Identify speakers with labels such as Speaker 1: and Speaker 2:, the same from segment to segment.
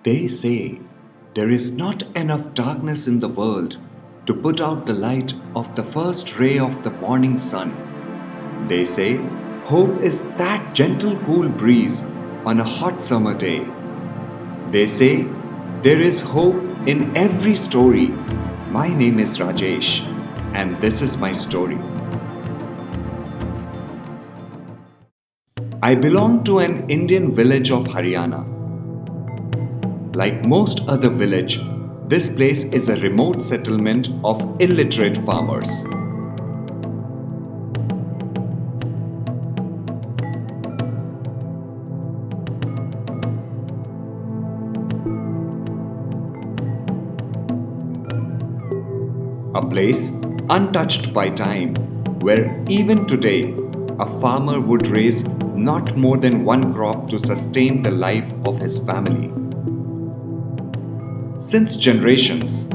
Speaker 1: They say there is not enough darkness in the world to put out the light of the first ray of the morning sun. They say hope is that gentle cool breeze on a hot summer day. They say there is hope in every story. My name is Rajesh, and this is my story. I belong to an Indian village of Haryana. Like most other village, this place is a remote settlement of illiterate farmers. A place untouched by time, where even today a farmer would raise not more than one crop to sustain the life of his family. Since generations,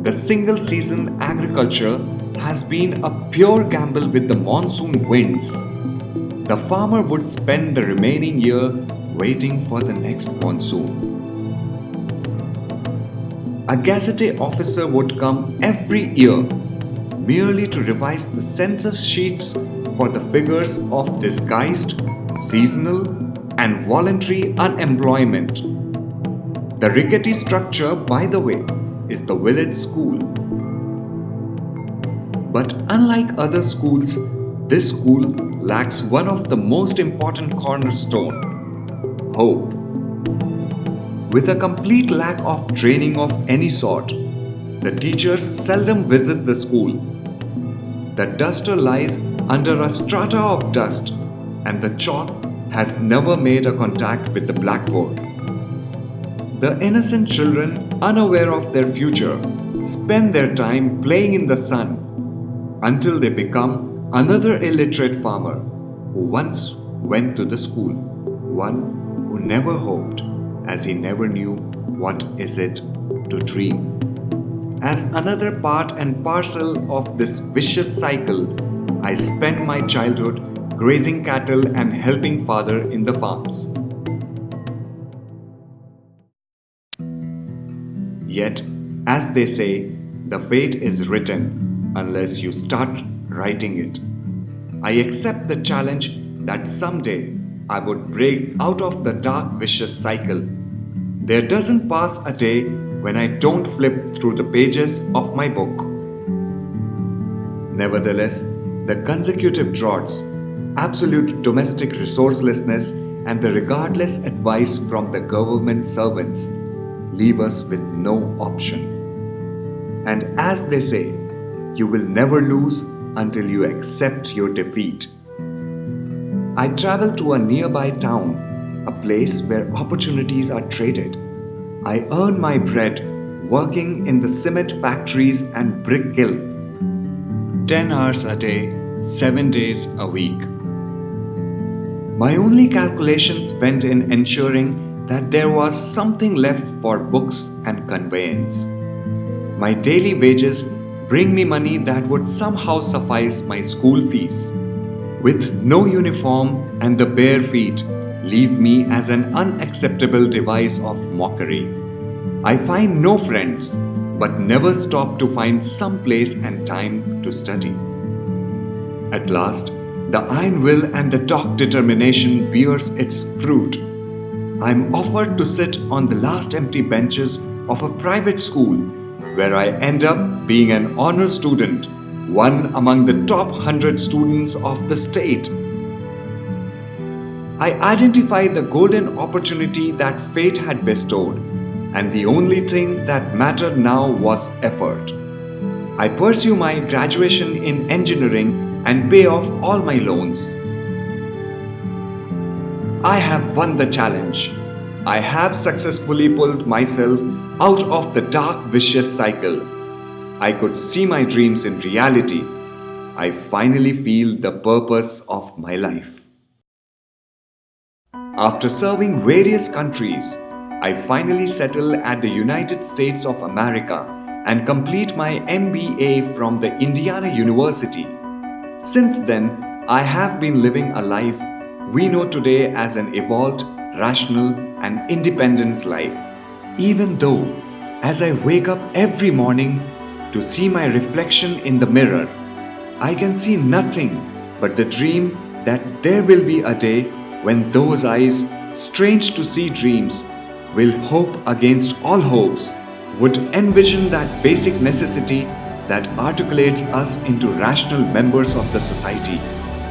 Speaker 1: the single season agriculture has been a pure gamble with the monsoon winds. The farmer would spend the remaining year waiting for the next monsoon. A gazette officer would come every year merely to revise the census sheets for the figures of disguised, seasonal, and voluntary unemployment. The rickety structure, by the way, is the village school. But unlike other schools, this school lacks one of the most important cornerstone: hope. With a complete lack of training of any sort, the teachers seldom visit the school. The duster lies under a strata of dust, and the chalk has never made a contact with the blackboard. The innocent children, unaware of their future, spend their time playing in the sun until they become another illiterate farmer who once went to the school, one who never hoped, as he never knew what is it to dream. As another part and parcel of this vicious cycle, I spent my childhood grazing cattle and helping father in the farms. Yet, as they say, the fate is written unless you start writing it. I accept the challenge that someday I would break out of the dark vicious cycle. There doesn't pass a day when I don't flip through the pages of my book. Nevertheless, the consecutive droughts, absolute domestic resourcelessness, and the regardless advice from the government servants leave us with no option. And as they say, you will never lose until you accept your defeat. I travel to a nearby town, a place where opportunities are traded. I earn my bread working in the cement factories and brick kiln. 10 hours a day, 7 days a week. My only calculations went in ensuring that there was something left for books and conveyance. My daily wages bring me money that would somehow suffice my school fees. With no uniform and the bare feet leave me as an unacceptable device of mockery. I find no friends, but never stop to find some place and time to study. At last, the iron will and the dogged determination bears its fruit. I am offered to sit on the last empty benches of a private school, where I end up being an honor student, one among the top 100 students of the state. I identified the golden opportunity that fate had bestowed, and the only thing that mattered now was effort. I pursue my graduation in engineering and pay off all my loans. I have won the challenge. I have successfully pulled myself out of the dark, vicious cycle. I could see my dreams in reality. I finally feel the purpose of my life. After serving various countries, I finally settle at the United States of America and complete my MBA from the Indiana University. Since then, I have been living a life we know today as an evolved, rational, and independent life. Even though, as I wake up every morning to see my reflection in the mirror, I can see nothing but the dream that there will be a day when those eyes, strange to see dreams, will hope against all hopes, would envision that basic necessity that articulates us into rational members of the society.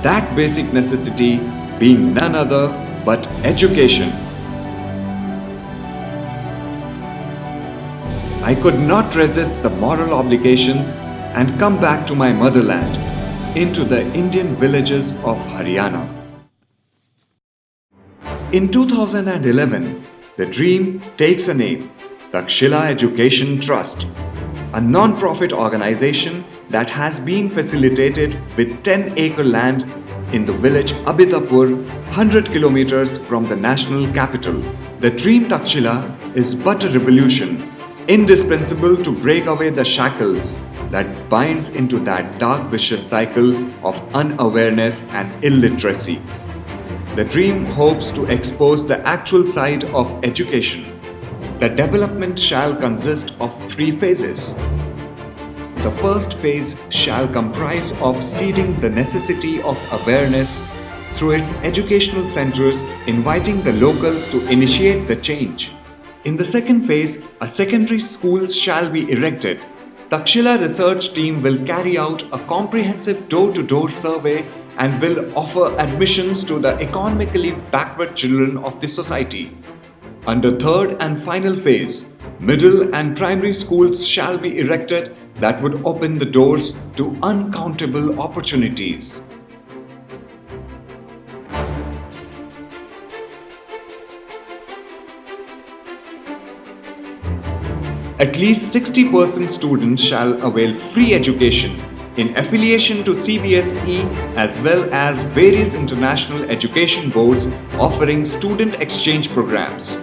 Speaker 1: That basic necessity being none other but education. I could not resist the moral obligations and come back to my motherland, into the Indian villages of Haryana. In 2011, the dream takes a name, Takshila Education Trust, a non-profit organization that has been facilitated with 10-acre land in the village Abitapur, 100 kilometers from the national capital. The dream Takshila is but a revolution, indispensable to break away the shackles that binds into that dark vicious cycle of unawareness and illiteracy. The dream hopes to expose the actual side of education. The development shall consist of 3 phases. The first phase shall comprise of seeding the necessity of awareness through its educational centers, inviting the locals to initiate the change. In the second phase, a secondary school shall be erected. Takshila research team will carry out a comprehensive door-to-door survey and will offer admissions to the economically backward children of the society. Under third and final phase, middle and primary schools shall be erected that would open the doors to uncountable opportunities. At least 60% students shall avail free education in affiliation to CBSE as well as various international education boards offering student exchange programs.